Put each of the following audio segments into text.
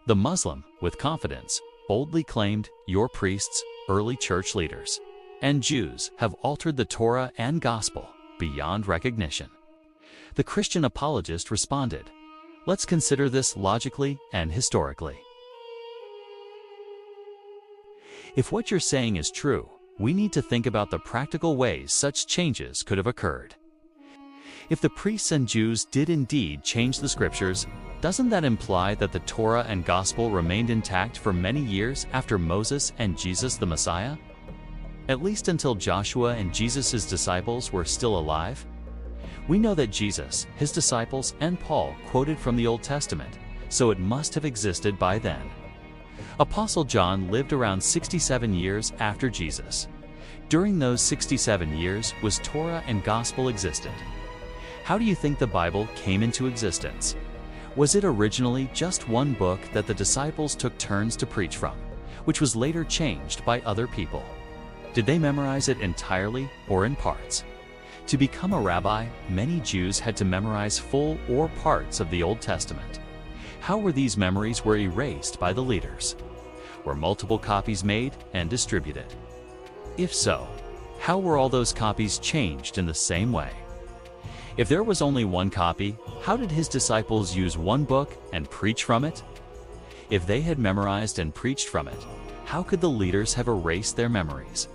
The Muslim, with confidence, boldly claimed, "Your priests, early church leaders, and Jews have altered the Torah and Gospel beyond recognition." The Christian apologist responded, "Let's consider this logically and historically. If what you're saying is true, we need to think about the practical ways such changes could have occurred. If the priests and Jews did indeed change the scriptures, doesn't that imply that the Torah and Gospel remained intact for many years after Moses and Jesus the Messiah? At least until Joshua and Jesus' disciples were still alive? We know that Jesus, his disciples, and Paul quoted from the Old Testament, so it must have existed by then. Apostle John lived around 67 years after Jesus. During those 67 years was Torah and Gospel existed. How do you think the Bible came into existence? Was it originally just one book that the disciples took turns to preach from, which was later changed by other people? Did they memorize it entirely or in parts? To become a rabbi, many Jews had to memorize full or parts of the Old Testament. How were these memories erased by the leaders? Were multiple copies made and distributed? If so, how were all those copies changed in the same way? If there was only one copy, how did his disciples use one book and preach from it? If they had memorized and preached from it, how could the leaders have erased their memories?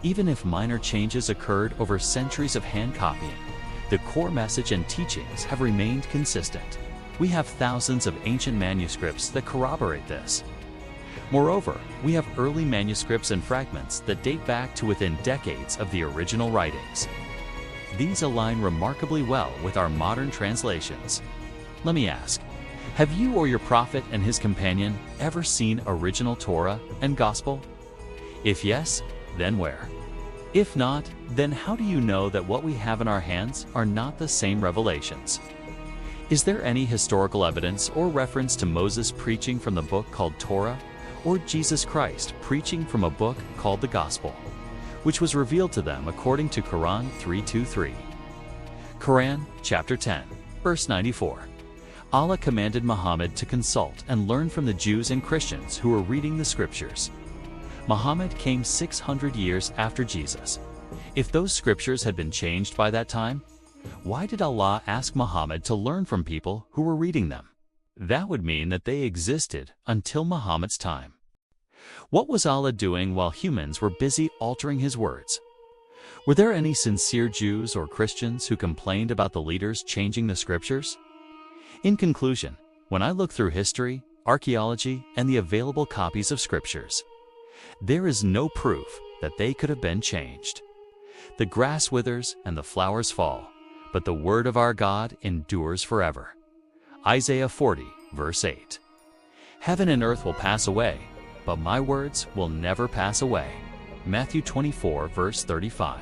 Even if minor changes occurred over centuries of hand copying, the core message and teachings have remained consistent. We have thousands of ancient manuscripts that corroborate this. Moreover, we have early manuscripts and fragments that date back to within decades of the original writings. These align remarkably well with our modern translations. Let me ask, have you or your prophet and his companion ever seen original Torah and Gospel? If yes, then where? If not, then how do you know that what we have in our hands are not the same revelations? Is there any historical evidence or reference to Moses preaching from the book called Torah, or Jesus Christ preaching from a book called the Gospel, which was revealed to them according to Quran 3:2-3? Quran, chapter 10, verse 94. Allah commanded Muhammad to consult and learn from the Jews and Christians who were reading the scriptures. Muhammad came 600 years after Jesus. If those scriptures had been changed by that time, why did Allah ask Muhammad to learn from people who were reading them? That would mean that they existed until Muhammad's time. What was Allah doing while humans were busy altering his words? Were there any sincere Jews or Christians who complained about the leaders changing the scriptures? In conclusion, when I look through history, archaeology, and the available copies of scriptures, there is no proof that they could have been changed. The grass withers and the flowers fall, but the word of our God endures forever. Isaiah 40, verse 8. Heaven and earth will pass away, but my words will never pass away. Matthew 24, verse 35.